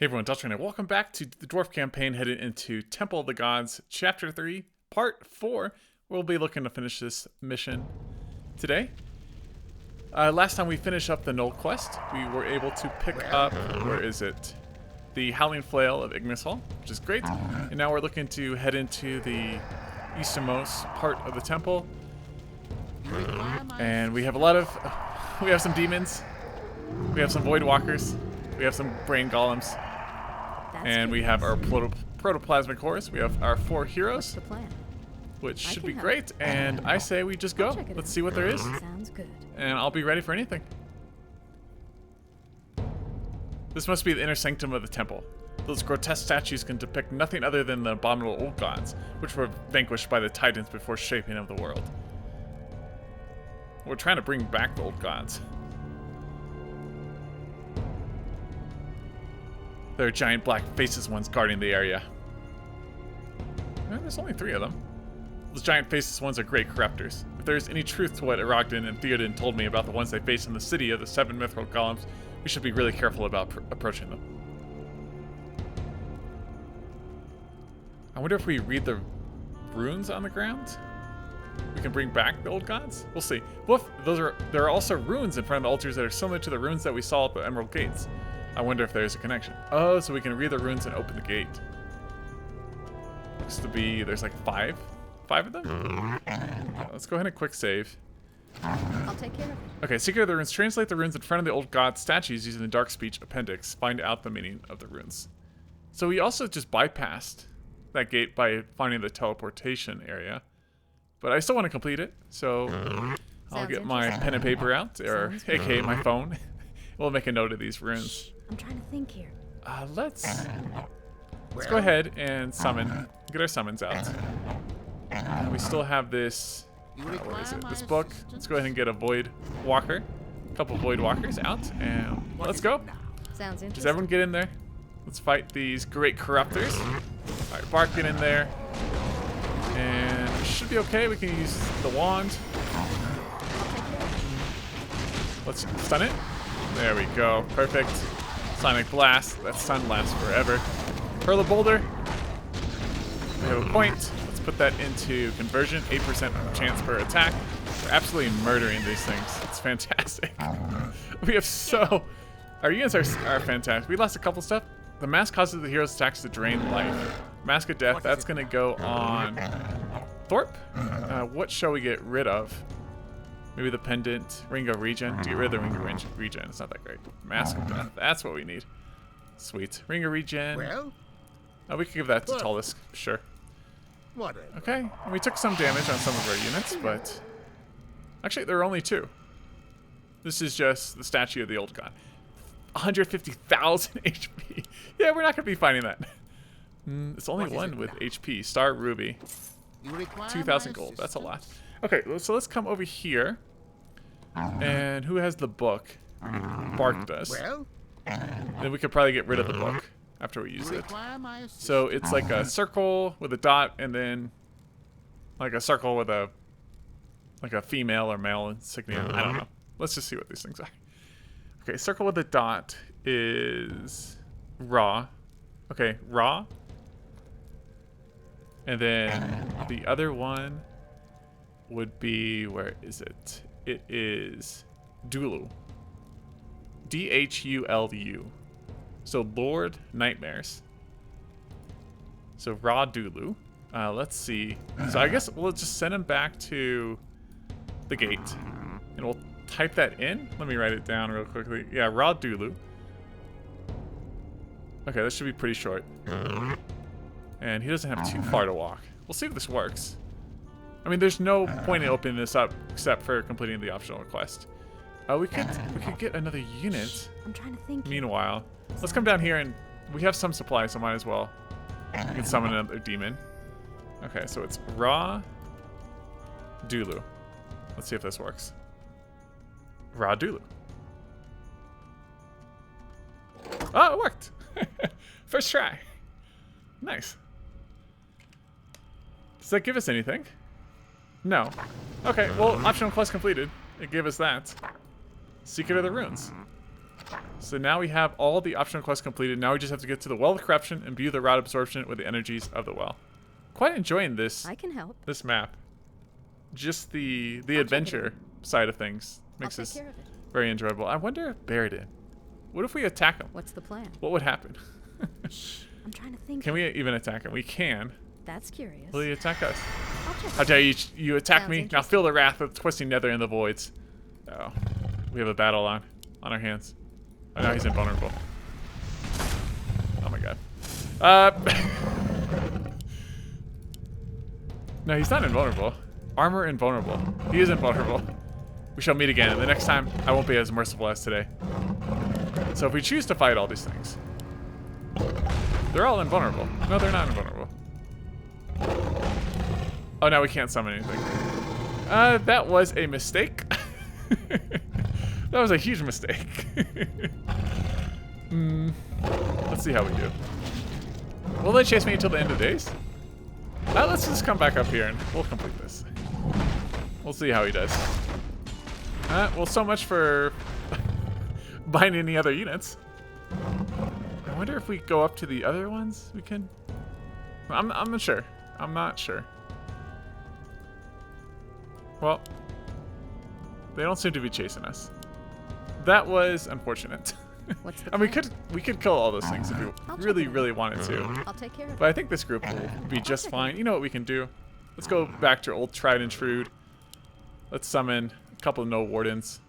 Hey everyone, DeltronLive. Welcome back to the Dwarf campaign headed into Temple of the Gods, Chapter 3, Part 4. We'll be looking to finish this mission today. Last time we finished up the Knoll quest, we were able to pick up, where is it? The Howling Flail of Ignis, which is great. And now we're looking to head into the easternmost part of the temple. And we have a lot of, we have some demons, we have some void walkers, we have some brain golems. And we have our protoplasmic horse. We have our 4 heroes, which should be great. And I say we just go. Let's see what there is. Sounds good. And I'll be ready for anything. This must be the inner sanctum of the temple. Those grotesque statues can depict nothing other than the abominable old gods, which were vanquished by the titans before shaping of the world. We're trying to bring back the old gods. There are giant black faces ones guarding the area. There's only 3 of them. Those giant faces ones are great corruptors. If there's any truth to what Erogden and Theoden told me about the ones they face in the city of the 7 mithril golems, we should be really careful about approaching them. I wonder if we read the runes on the ground, we can bring back the old gods? We'll see. Well, there are also runes in front of the altars that are similar to the runes that we saw at the Emerald Gates. I wonder if there's a connection. Oh, so we can read the runes and open the gate. Looks to be, there's like 5 of them? Let's go ahead and quick save. I'll take care of it. Okay, Secret of the Runes. Translate the runes in front of the old god statues using the Dark Speech appendix. Find out the meaning of the runes. So we also just bypassed that gate by finding the teleportation area. But I still want to complete it, so I'll get my pen and paper out, or aka my phone. We'll make a note of these runes. I'm trying to think here. Let's go ahead and summon. Get our summons out. We still have this. What is it? This book. Let's go ahead and get a void walker. A couple void walkers out, and let's go. Sounds interesting. Does everyone get in there? Let's fight these great corruptors. All right, Bark, get in there, and it should be okay. We can use the wand. Let's stun it. There we go. Perfect. Sonic Blast. That stun lasts forever. Hurl a boulder. We have a point. Let's put that into conversion. 8% chance per attack. We're absolutely murdering these things. It's fantastic. We have so... Our units are fantastic. We lost a couple stuff. The mask causes the hero's attacks to drain life. Mask of Death. That's going to go on Thorpe. What shall we get rid of? Maybe the pendant, Ring of Regen. To get rid of the Ring of Regen, it's not that great. Mask of Death, that's what we need. Sweet. Ring of Regen. Well? We could give that to Tullus, sure. Whatever. Okay, and we took some damage on some of our units, but... Actually, there are only 2. This is just the statue of the old god. 150,000 HP. Yeah, we're not going to be fighting that. It's only one with HP. Star Ruby. 2,000 gold, that's a lot. Okay, so let's come over here. And who has the book? Bark does. Well? Then we could probably get rid of the book after we use it. So it's like a circle with a dot, and then like a circle with a female or male insignia. I don't know. Let's just see what these things are. Okay, circle with a dot is raw. Okay, raw. And then the other one would be, where is it? It is Dulu. D-H-U-L-U. So Lord Nightmares. So Raw Dulu. Let's see. So I guess we'll just send him back to the gate. And we'll type that in. Let me write it down real quickly. Yeah, Raw Dulu. Okay, this should be pretty short. And he doesn't have too far to walk. We'll see if this works. I mean, there's no point in opening this up except for completing the optional quest. We could get another unit. I'm trying to think. Meanwhile, let's come down here, and we have some supplies, so might as well. We can summon another demon. Okay, so it's Raw Dulu. Let's see if this works. Raw Dulu. Oh, it worked. First try. Nice. Does that give us anything? No. Okay, well, optional quest completed. It gave us that. Secret of the Runes. So now we have all the optional quests completed. Now we just have to get to the Well of Corruption, imbue the rod absorption with the energies of the well. Quite enjoying this. I can help. This map. Just the check it adventure side of things makes I'll this take care of it. very enjoyable. I wonder if Baradin. What if we attack him? What's the plan? What would happen? Shh. I'm trying to think. Can we even attack him? We can. That's curious. Will he attack us? I'll check How it dare you attack Sounds me? Now interesting. feel the wrath of the twisting nether in the voids. Oh, we have a battle on our hands. Oh, now he's invulnerable. Oh my god. No, he's not invulnerable. Armor invulnerable. He is invulnerable. We shall meet again, and the next time I won't be as merciful as today. So if we choose to fight all these things, they're all invulnerable. No, they're not invulnerable. Oh, now we can't summon anything. That was a mistake. That was a huge mistake. Let's see how we do. Will they chase me until the end of days? Let's just come back up here and we'll complete this. We'll see how he does. Well, so much for buying any other units. I wonder if we go up to the other ones we can. I'm not sure. I'm not sure. Well, they don't seem to be chasing us. That was unfortunate. What's the And plan? we could kill all those things if we I'll check really, it out. really wanted to. I'll take care of But it. I think this group will be just fine. You know what we can do? Let's go back to old tried and true. Let's summon a couple of no wardens.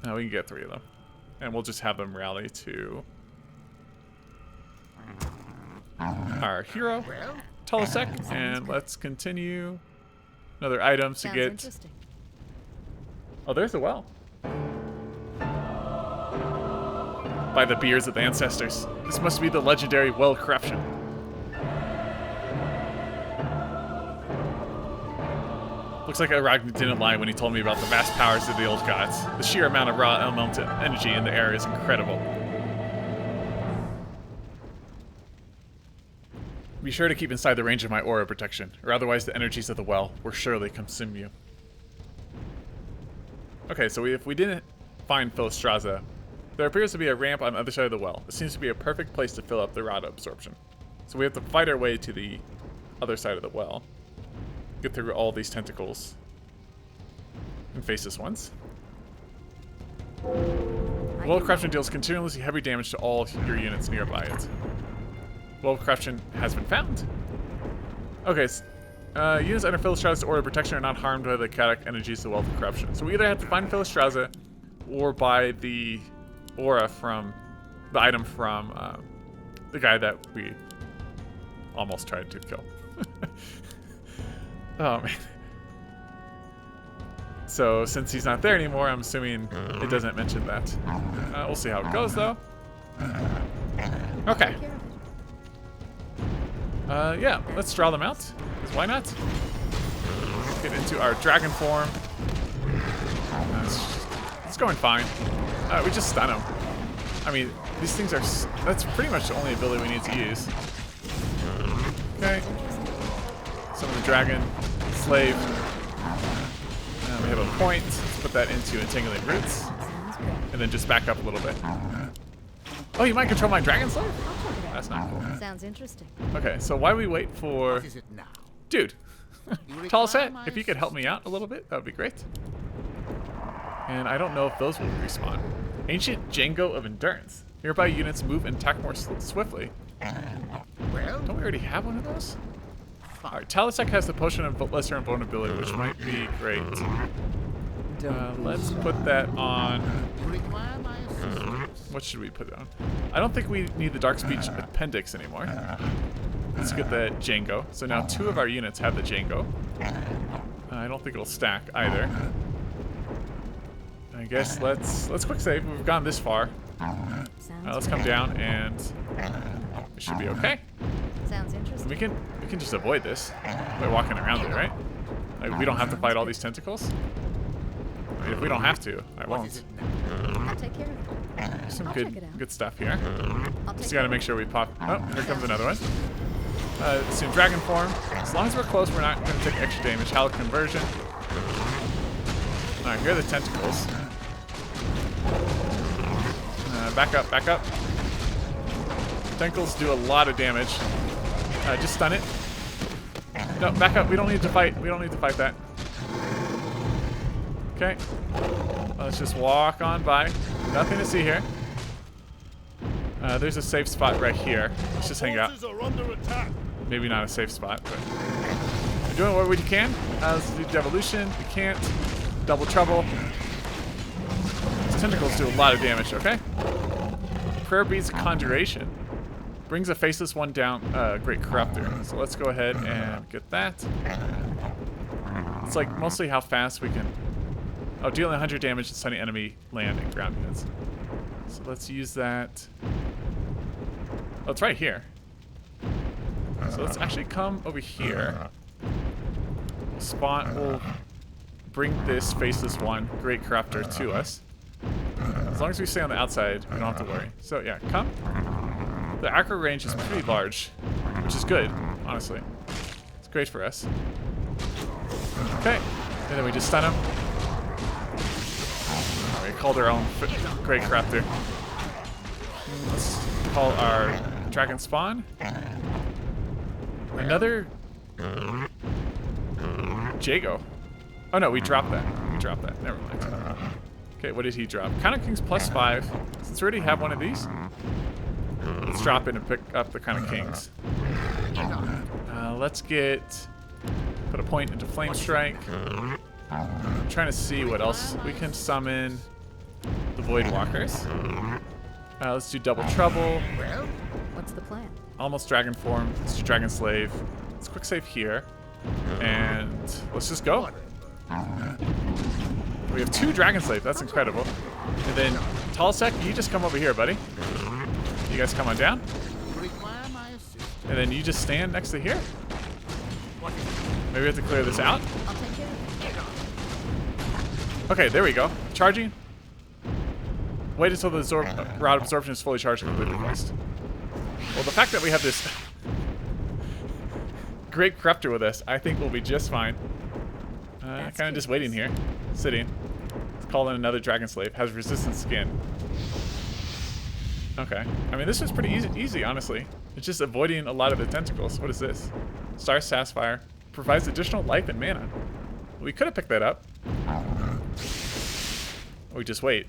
Now we can get 3 of them. And we'll just have them rally to our hero, Tulisek, and let's continue. Another items to Sounds get. interesting. Oh, there's the well. By the beers of the ancestors. This must be the legendary Well Corruption. Looks like Aragna didn't lie when he told me about the vast powers of the old gods. The sheer amount of raw elemental energy in the air is incredible. Be sure to keep inside the range of my aura protection, or otherwise the energies of the well will surely consume you. Okay, so if we didn't find Philostraza, there appears to be a ramp on the other side of the well. It seems to be a perfect place to fill up the rod absorption. So we have to fight our way to the other side of the well. Get through all these tentacles. And face this once. Well of Corruption deals continuously heavy damage to all your units nearby it. Well of Corruption has been found. Okay, units under Philostraza's Aura of Protection are not harmed by the chaotic energies of the Well of Corruption. So we either have to find Philostraza or buy the aura from the item from the guy that we almost tried to kill. Oh man. So since he's not there anymore, I'm assuming it doesn't mention that. We'll see how it goes though. Okay. Take care of it. Yeah, let's draw them out. 'Cause why not? Get into our dragon form. It's going fine. We just stun them. I mean, these things are. That's pretty much the only ability we need to use. Okay. Summon the dragon, slave. We have a point. Let's put that into entangling roots, Sounds good. and then just back up a little bit. Oh, you might control my dragon slave? I'll check it out. That's not cool. Sounds interesting. Okay, so why do we wait for? What is it now? Dude, You require Tulisek, my if you could help me out a little bit, that would be great. And I don't know if those will respawn. Ancient Django of Endurance. Nearby units move and attack more swiftly. Well, Don't we already have one of those? Alright, Tulisek has the potion of lesser invulnerability, which might be great. Let's put that on. you require my assistance. What should we put it on? I don't think we need the Dark Speech Appendix anymore. Let's get the Django. So now 2 of our units have the Django. I don't think it'll stack either. I guess let's quick save. We've gone this far. Sounds Let's good. come down and we should be okay. Sounds And interesting. we can just avoid this by walking around it, right? Like, we don't have to fight all these tentacles. I mean, if we don't have to, I What is won't. it now? I'll take care of it. Some I'll check it out. good stuff here. I'll Just take gotta care make of sure we pop. Oh, here comes Sounds another one. Assume dragon form. As long as we're close, we're not gonna take extra damage. Hallowed conversion. Alright, here are the tentacles. back up, back up. Tentacles do a lot of damage. Just stun it. No, back up. We don't need to fight. We don't need to fight that. Okay. Let's just walk on by. Nothing to see here. There's a safe spot right here. Let's just hang out. Maybe not a safe spot, but we're doing what we can. Let's do devolution. We can't. Double trouble. These tentacles do a lot of damage, okay? Prayer beads conjuration. Brings a faceless one down, Great Corruptor. So let's go ahead and get that. It's like mostly how fast we can... Oh, dealing 100 damage to stunning enemy land and ground units. So let's use that. Oh, it's right here. So let's actually come over here. We'll bring this faceless one, Great Corruptor, to us. As long as we stay on the outside, we don't have to worry. So yeah, come. The aggro range is pretty large, which is good, honestly. It's great for us. Okay, and then we just stun him. We called our own Great Corruptor. Let's call our dragon spawn. Another Jago. Oh no, we dropped that. We dropped that. Never mind. Okay, what did he drop? Kind of Kings +5. Since we already have one of these, let's drop in and pick up the kind of Kings. Let's put a point into Flame Strike. I'm trying to see what else we can summon. The Void Walkers. Let's do Double Trouble. What's the plan? Almost Dragon Form. Let's do Dragon Slave. Let's quick save here. And let's just go. We have 2 Dragon Slave. That's incredible. And then Talsec, you just come over here, buddy. You guys come on down. And then you just stand next to here. Maybe we have to clear this out. I'll take care of it. Okay, there we go. Charging. Wait until the Rod Absorption is fully charged to complete the quest. Well, the fact that we have this Great Corruptor with us, I think we'll be just fine. Kind of just waiting here. Sitting. Let's call in another Dragon Slave. Has resistant skin. Okay. I mean, this was pretty easy, honestly. It's just avoiding a lot of the tentacles. What is this? Star Sapphire. Provides additional life and mana. We could have picked that up. We just wait.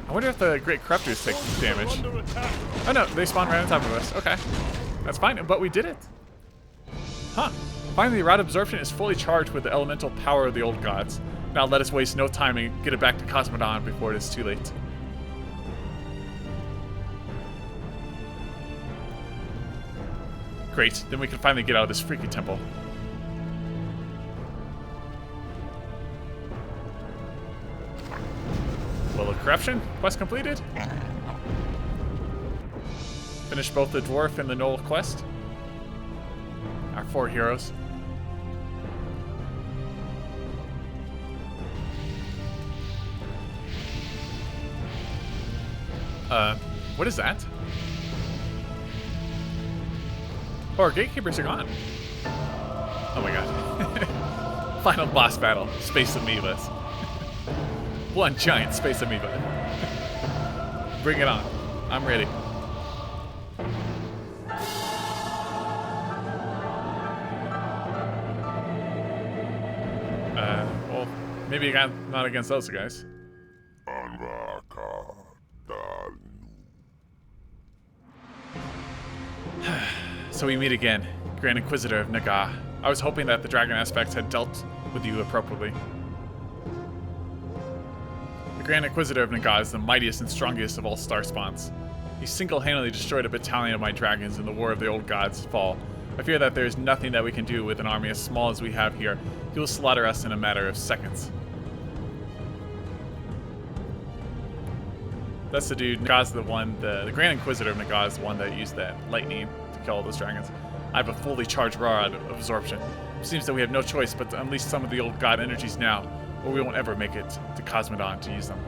I wonder if the Great Corruptors take damage. Oh no, they spawn right on top of us. Okay. That's fine, but we did it. Huh. Finally, the Rod Absorption is fully charged with the elemental power of the old gods. Now let us waste no time and get it back to Khaz Modan before it is too late. Great, then we can finally get out of this freaky temple. Well, of Corruption, quest completed. Finish both the Dwarf and the Knoll quest. Our 4 heroes. What is that? Oh, our gatekeepers are gone. Oh my god. Final boss battle. Space Amoebas. One giant space amoeba. Bring it on. I'm ready. Well, maybe not against those guys. So we meet again, Grand Inquisitor of Naga. I was hoping that the dragon aspects had dealt with you appropriately. The Grand Inquisitor of Naga is the mightiest and strongest of all star spawns. He single-handedly destroyed a battalion of my dragons in the War of the Old Gods' fall. I fear that there is nothing that we can do with an army as small as we have here. He will slaughter us in a matter of seconds. That's the dude. Naga's the one, the Grand Inquisitor of Naga is the one that used that lightning to kill all those dragons. I have a fully charged Rod of Absorption. It seems that we have no choice but to unleash some of the old god energies now, or we won't ever make it to Khaz Modan to use them.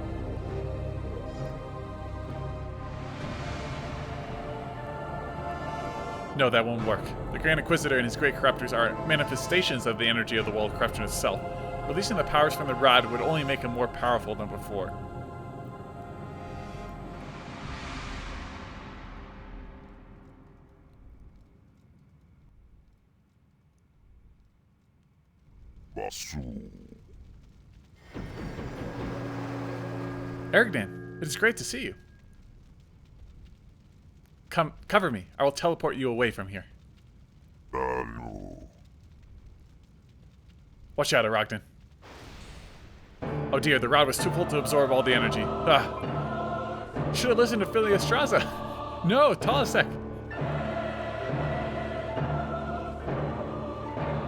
No, that won't work. The Grand Inquisitor and his great corruptors are manifestations of the energy of the world corruption itself. Releasing the powers from the rod would only make him more powerful than before. Ergdan, it is great to see you. Come, cover me. I will teleport you away from here. Watch out, Arogden. Oh dear, the rod was too full to absorb all the energy. Ah. Should have listened to Phileas Straza. No, Tolasek.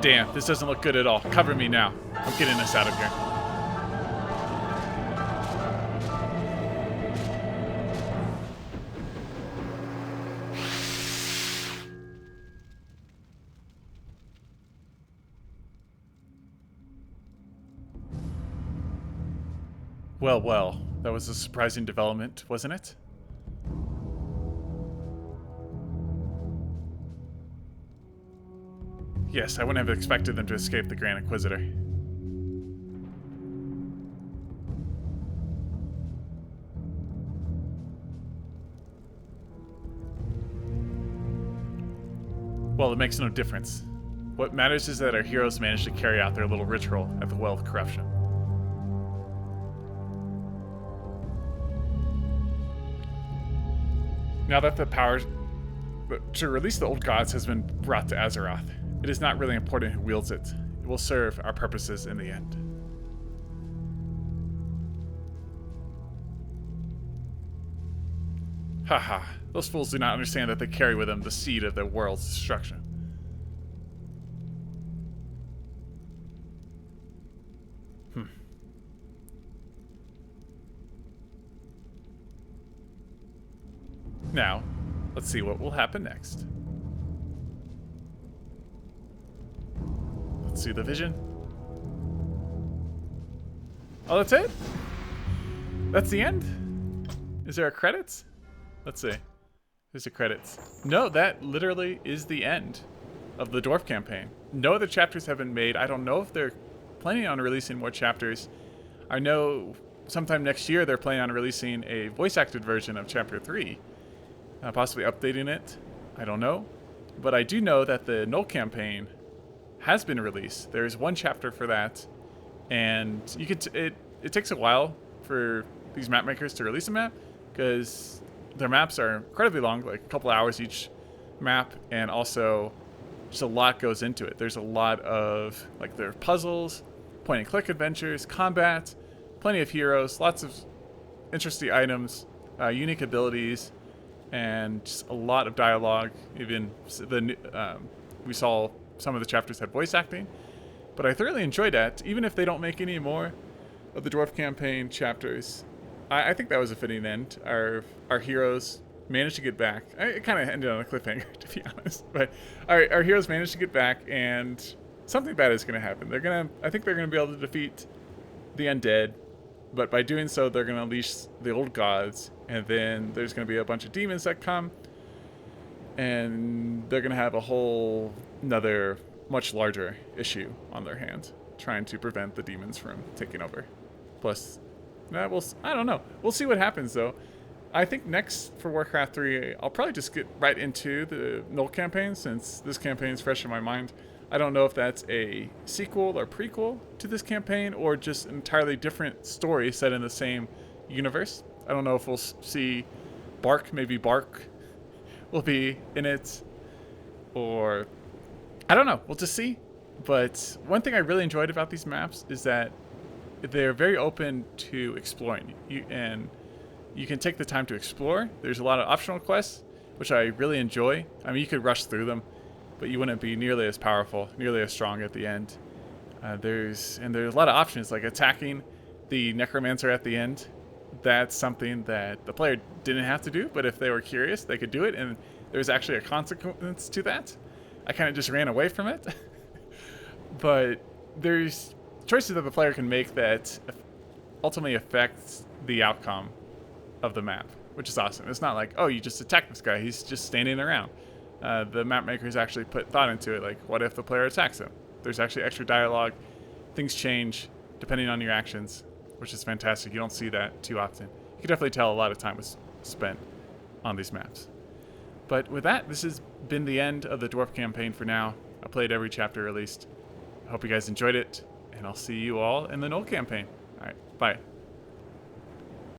Damn, this doesn't look good at all. Cover me now. I'm getting us out of here. Well, well, that was a surprising development, wasn't it? Yes, I wouldn't have expected them to escape the Grand Inquisitor. Well, it makes no difference. What matters is that our heroes managed to carry out their little ritual at the Well of Corruption. Now that the power to release the old gods has been brought to Azeroth, it is not really important who wields it. It will serve our purposes in the end. Haha, those fools do not understand that they carry with them the seed of the world's destruction. Now, let's see what will happen next. Let's see the vision. Oh, that's it? That's the end? Is there a credits? Let's see. There's the credits. No, that literally is the end of the Dwarf campaign. No other chapters have been made. I don't know if they're planning on releasing more chapters. I know sometime next year they're planning on releasing a voice-acted version of Chapter 3. Possibly updating it. I don't know. But I do know that the Null campaign has been released. There's one chapter for that. And you could it takes a while for these map makers to release a map because their maps are incredibly long, like a couple hours each map, and also just a lot goes into it. There's a lot of, like, there are puzzles, point and click adventures, combat, plenty of heroes, lots of interesting items, unique abilities, and just a lot of dialogue. Even we saw some of the chapters had voice acting, but I thoroughly enjoyed that. Even if they don't make any more of the Dwarf campaign chapters, I think that was a fitting end. Our heroes managed to get back. It kind of ended on a cliffhanger, to be honest. But our heroes managed to get back, and something bad is going to happen. I think they're gonna be able to defeat the undead, but by doing so, they're gonna unleash the old gods, and then there's gonna be a bunch of demons that come, and they're gonna have a whole another much larger issue on their hands, trying to prevent the demons from taking over. Plus, I don't know. We'll see what happens, though. I think next for Warcraft 3, I'll probably just get right into the Null campaign, since this campaign is fresh in my mind. I don't know if that's a sequel or prequel to this campaign, or just an entirely different story set in the same universe. I don't know if we'll see Bark. Maybe Bark will be in it, or I don't know. We'll just see. But one thing I really enjoyed about these maps is that they're very open to exploring. And you can take the time to explore. There's a lot of optional quests, which I really enjoy. I mean, you could rush through them, but you wouldn't be nearly as powerful, nearly as strong at the end. There's a lot of options, like attacking the Necromancer at the end. That's something that the player didn't have to do, but if they were curious, they could do it, and there's actually a consequence to that. I kind of just ran away from it. But there's choices that the player can make that ultimately affect the outcome of the map, which is awesome. It's not like, oh, you just attack this guy, he's just standing around. The map makers actually put thought into it, like, what if the player attacks him? There's actually extra dialogue. Things change depending on your actions, which is fantastic. You don't see that too often. You can definitely tell a lot of time was spent on these maps. But with that, this has been the end of the Dwarf campaign for now. I played every chapter released. I hope you guys enjoyed it. And I'll see you all in the Null campaign. All right, bye.